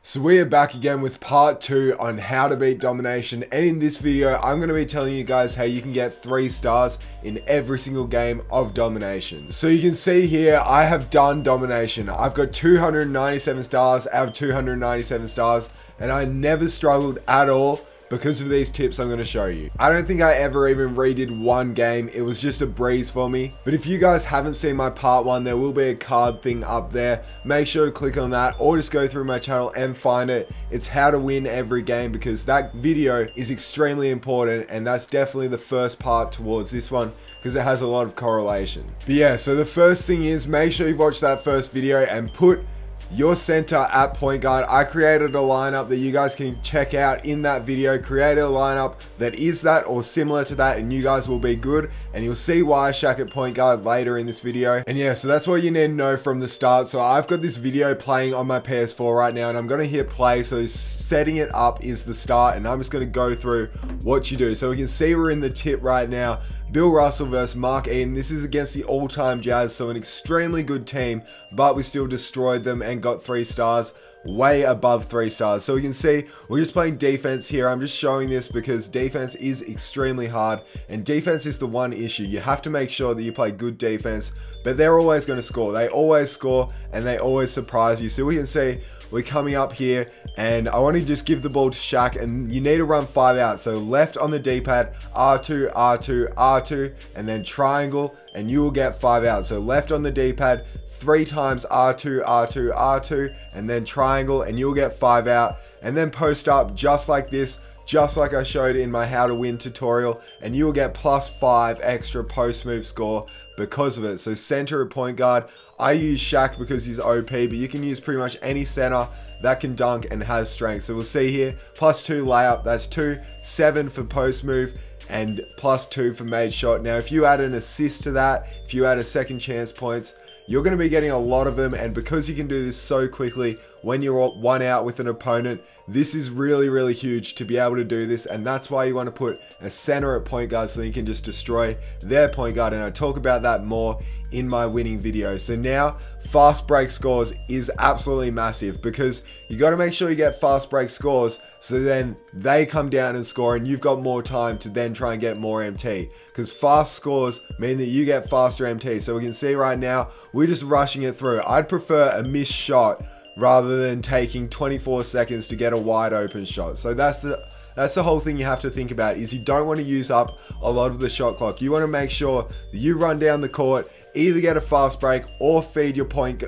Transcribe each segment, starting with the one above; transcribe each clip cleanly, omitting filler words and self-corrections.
So we are back again with part 2 on how to beat domination, and in this video I'm going to be telling you guys how you can get 3 stars in every single game of domination. So you can see here I have done domination. I've got 297 stars out of 297 stars and I never struggled at all because of these tips I'm going to show you. I don't think I ever even redid one game. It was just a breeze for me. But if you guys haven't seen my part 1, there will be a card thing up there. Make sure to click on that or just go through my channel and find it. It's how to win every game, because that video is extremely important, and that's definitely the first part towards this one because it has a lot of correlation. But yeah, so the first thing is make sure you watch that first video and put your center at point guard. I created a lineup that you guys can check out in that video. Created a lineup that is that or similar to that, and you guys will be good, and you'll see why Shaq at point guard later in this video. And yeah, so that's what you need to know from the start. So I've got this video playing on my PS4 right now, and I'm going to hit play. So setting it up is the start, and I'm just going to go through what you do. So we can see we're in the tip right now. Bill Russell versus Mark Eden. This is against the all-time Jazz, so an extremely good team, but we still destroyed them and got 3 stars, way above 3 stars. So we can see we're just playing defense here. I'm just showing this because defense is extremely hard, and defense is the one issue. You have to make sure that you play good defense, but they're always going to score. They always score, and they always surprise you. So we can see we're coming up here, and I want to just give the ball to Shaq, and you need to run 5 out. So left on the D-pad, R2, R2, R2, and then triangle, and you will get 5 out. So left on the D-pad, 3 times R2, R2, R2, and then triangle, and you'll get 5 out. And then post up just like this, just like I showed in my how to win tutorial, and you will get +5 extra post move score because of it. So center at point guard, I use Shaq because he's OP, but you can use pretty much any center that can dunk and has strength. So we'll see here, +2 layup, that's 2, 7 for post move, and +2 for made shot. Now if you add an assist to that, if you add a second chance points, you're going to be getting a lot of them, and because you can do this so quickly when you're 1 out with an opponent, this is really huge to be able to do this, and that's why you want to put a center at point guard so you can just destroy their point guard, and I talk about that more in my winning video. So now fast break scores is absolutely massive, because you got to make sure you get fast break scores so then they come down and score, and you've got more time to then try and get more MT, because fast scores mean that you get faster MT. So we can see right now we're just rushing it through. I'd prefer a missed shot rather than taking 24 seconds to get a wide open shot. So that's the whole thing you have to think about, is you don't want to use up a lot of the shot clock. You want to make sure that you run down the court, either get a fast break or feed your point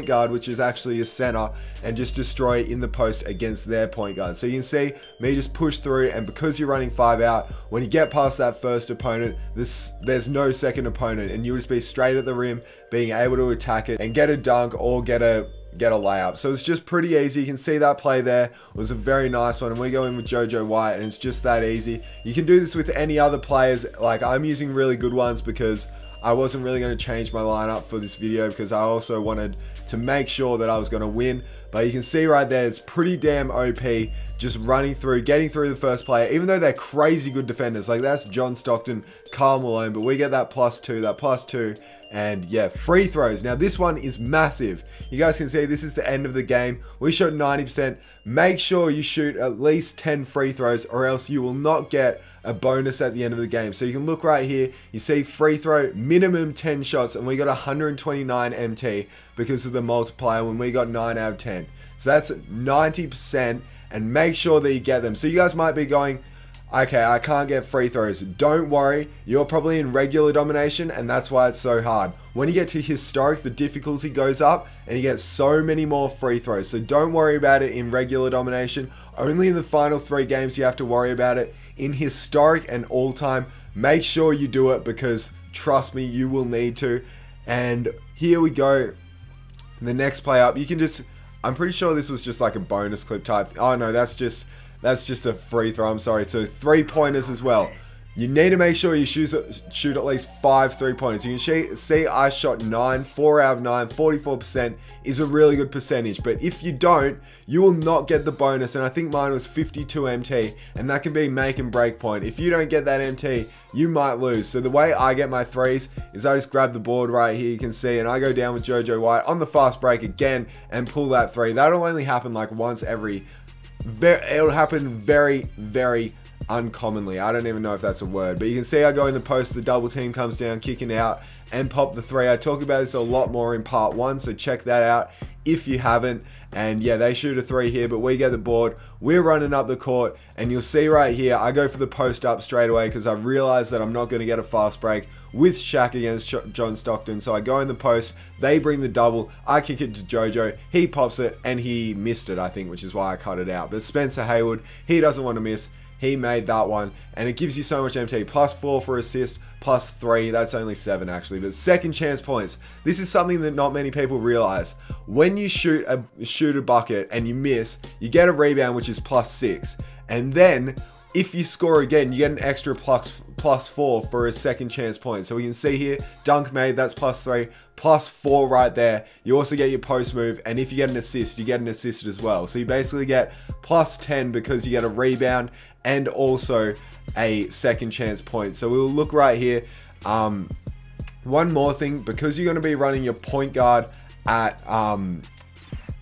guard, which is actually a center, and just destroy it in the post against their point guard. So you can see me just push through, and because you're running 5 out, when you get past that first opponent, there's no second opponent, and you'll just be straight at the rim, being able to attack it and get a dunk or get a layup. So it's just pretty easy. You can see that play there was a very nice one, and we go in with JoJo White, and it's just that easy. You can do this with any other players. Like, I'm using really good ones because I wasn't really going to change my lineup for this video, because I also wanted to make sure that I was going to win. But you can see right there, it's pretty damn OP, just running through, getting through the first player, even though they're crazy good defenders. Like, that's John Stockton, Karl Malone, but we get that +2, and yeah, free throws. Now this one is massive. You guys can see this is the end of the game. We shot 90%. Make sure you shoot at least 10 free throws, or else you will not get a bonus at the end of the game. So you can look right here, you see free throw, minimum 10 shots, and we got 129 MT because of the multiplier when we got 9 out of 10. So that's 90%, and make sure that you get them. So you guys might be going, okay, I can't get free throws. Don't worry, you're probably in regular domination, and that's why it's so hard. When you get to historic, the difficulty goes up, and you get so many more free throws. So don't worry about it in regular domination. Only in the final 3 games you have to worry about it. In historic and all-time, make sure you do it, because trust me, you will need to. And here we go. The next play up, you can just, I'm pretty sure this was just like a bonus clip type. Oh no, that's just a free throw, I'm sorry. So 3 pointers as well. You need to make sure you shoot at least 5 3-pointers. You can see I shot 9, 4 out of 9, 44% is a really good percentage. But if you don't, you will not get the bonus. And I think mine was 52 MT, and that can be make and break point. If you don't get that MT, you might lose. So the way I get my threes is I just grab the board right here, you can see, and I go down with JoJo White on the fast break again and pull that three. That'll only happen like once every, it'll happen very, very uncommonly. I don't even know if that's a word, but you can see I go in the post, the double team comes down, kicking out, and pop the three. I talk about this a lot more in part 1, so check that out if you haven't. And yeah, they shoot a three here, but we get the board. We're running up the court, and you'll see right here, I go for the post up straight away because I realize that I'm not going to get a fast break with Shaq against John Stockton. So I go in the post, they bring the double, I kick it to JoJo, he pops it, and he missed it, I think, which is why I cut it out. But Spencer Haywood, he doesn't want to miss. He made that one, and it gives you so much MT. +4 for assist, +3. That's only 7 actually. But second chance points. This is something that not many people realize. When you shoot a bucket and you miss, you get a rebound, which is +6, and then if you score again, you get an extra +4 for a second chance point. So we can see here, dunk made, that's +3, +4 right there. You also get your post move, and if you get an assist, you get an assist as well. So you basically get +10 because you get a rebound and also a second chance point. So we'll look right here. One more thing, because you're going to be running your point guard at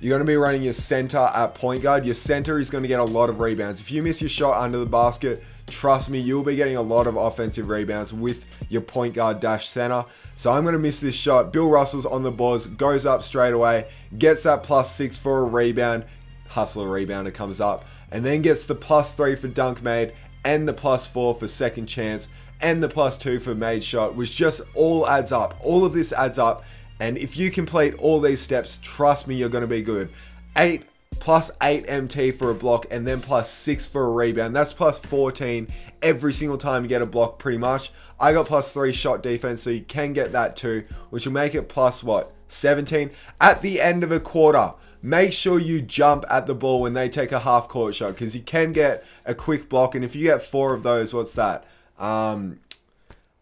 you're going to be running your center at point guard. Your center is going to get a lot of rebounds. If you miss your shot under the basket, trust me, you'll be getting a lot of offensive rebounds with your point guard dash center. So I'm going to miss this shot. Bill Russell's on the boards, goes up straight away, gets that +6 for a rebound. Hustler rebounder comes up, and then gets the +3 for dunk made, and the +4 for second chance, and the +2 for made shot, which just all adds up. All of this adds up. And if you complete all these steps, trust me, you're going to be good. +8 MT for a block, and then +6 for a rebound. That's +14 every single time you get a block, pretty much. I got +3 shot defense, so you can get that too, which will make it +17 at the end of a quarter. Make sure you jump at the ball when they take a half court shot, because you can get a quick block, and if you get 4 of those, what's that?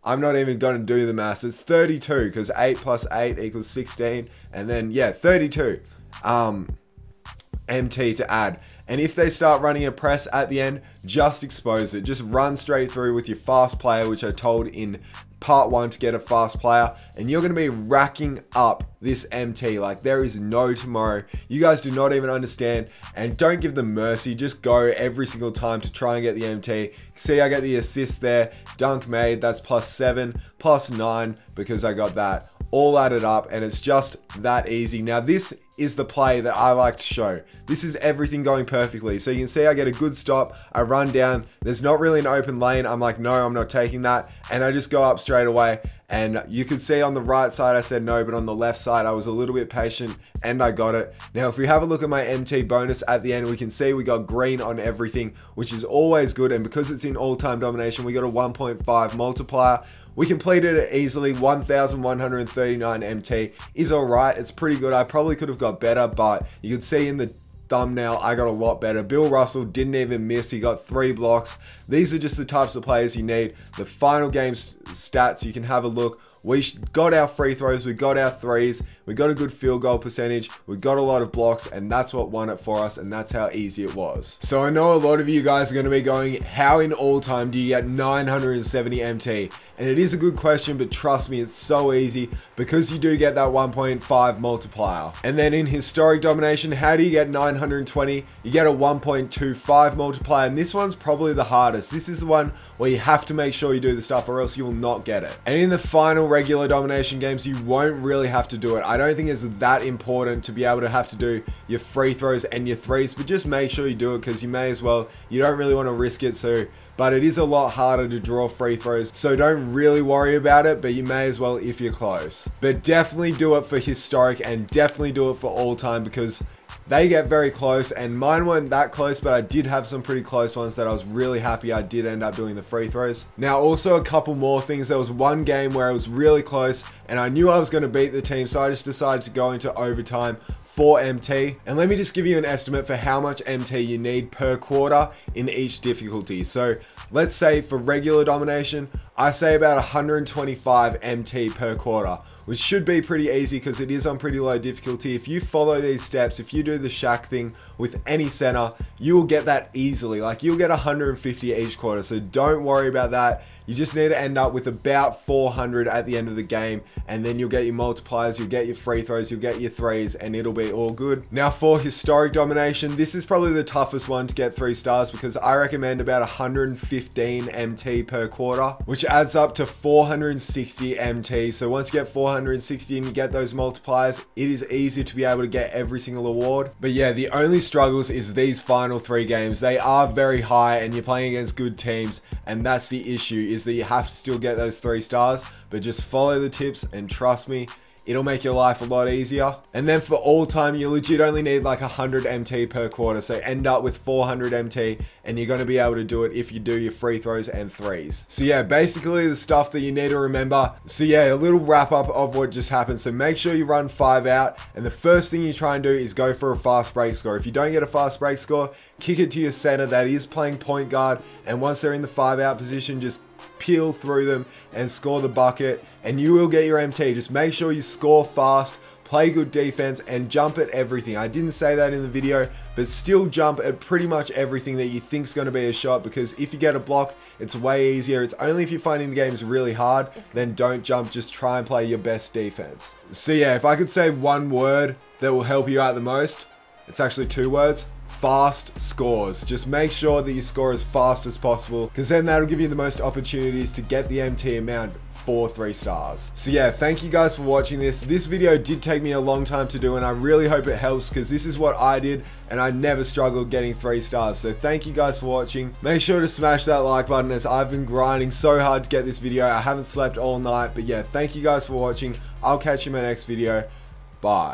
I'm not even going to do the maths. It's 32, because 8 + 8 = 16. And then, yeah, 32 MT to add. And if they start running a press at the end, just expose it. Just run straight through with your fast player, which I told in part 1 to get a fast player. And you're going to be racking up this MT like there is no tomorrow. You guys do not even understand, and don't give them mercy. Just go every single time to try and get the MT. See, I get the assist there, dunk made, that's +7, +9 because I got that all added up, and it's just that easy. Now this is the play that I like to show. This is everything going perfectly. So you can see I get a good stop, I run down, there's not really an open lane. I'm like, no, I'm not taking that, and I just go up straight away. And you could see on the right side I said no, but on the left side I was a little bit patient and I got it. Now if we have a look at my MT bonus at the end, we can see we got green on everything, which is always good. And because it's in all-time domination, we got a 1.5 multiplier. We completed it easily. 1,139 MT is alright. It's pretty good. I probably could have got better, but you could see in the thumbnail I got a lot better. Bill Russell didn't even miss. He got 3 blocks. These are just the types of players you need. The final game stats, you can have a look. We got our free throws, we got our threes, we got a good field goal percentage, we got a lot of blocks, and that's what won it for us, and that's how easy it was. So I know a lot of you guys are going to be going, how in all time do you get 970 MT? And it is a good question, but trust me, it's so easy because you do get that 1.5 multiplier. And then in historic domination, how do you get 920? You get a 1.25 multiplier, and this one's probably the hardest. This is the one where you have to make sure you do the stuff or else you will not get it. And in the final regular domination games, you won't really have to do it. I don't think it's that important to be able to have to do your free throws and your threes, but just make sure you do it because you may as well. You don't really want to risk it, but it is a lot harder to draw free throws, so don't really worry about it, but you may as well if you're close. But definitely do it for historic and definitely do it for all time because they get very close, and mine weren't that close, but I did have some pretty close ones that I was really happy I did end up doing the free throws. Now also a couple more things. There was one game where it was really close and I knew I was going to beat the team, so I just decided to go into overtime for MT. And let me just give you an estimate for how much MT you need per quarter in each difficulty. So let's say for regular domination, I say about 125 MT per quarter, which should be pretty easy because it is on pretty low difficulty. If you follow these steps, if you do the Shaq thing with any center, you will get that easily. Like, you'll get 150 each quarter, so don't worry about that. You just need to end up with about 400 at the end of the game, and then you'll get your multipliers, you'll get your free throws, you'll get your threes, and it'll be all good. Now for historic domination, this is probably the toughest one to get 3 stars because I recommend about 115 MT per quarter, which adds up to 460 MT. So once you get 460 and you get those multipliers, it is easy to be able to get every single award. But yeah, the only struggles is these final 3 games. They are very high and you're playing against good teams, and that's the issue, is that you have to still get those 3 stars, but just follow the tips and trust me, it'll make your life a lot easier. And then for all time, you legit only need like 100 MT per quarter, so end up with 400 MT, and you're going to be able to do it if you do your free throws and threes. So yeah, basically the stuff that you need to remember. So yeah, a little wrap up of what just happened. So make sure you run 5 out, and the first thing you try and do is go for a fast break score. If you don't get a fast break score, kick it to your center that is playing point guard, and once they're in the 5 out position, just peel through them and score the bucket, and you will get your MT. Just make sure you score fast, play good defense, and jump at everything. I didn't say that in the video, but still jump at pretty much everything that you think is going to be a shot, because if you get a block, it's way easier. It's only if you're finding the games really hard, then don't jump, just try and play your best defense. So yeah, if I could say one word that will help you out the most, it's actually 2 words. Fast scores. Just make sure that you score as fast as possible, because then that'll give you the most opportunities to get the MT amount for 3 stars. So yeah, thank you guys for watching this. This video did take me a long time to do, and I really hope it helps, because this is what I did and I never struggled getting 3 stars. So thank you guys for watching. Make sure to smash that like button, as I've been grinding so hard to get this video. I haven't slept all night, but yeah, thank you guys for watching. I'll catch you in my next video. Bye.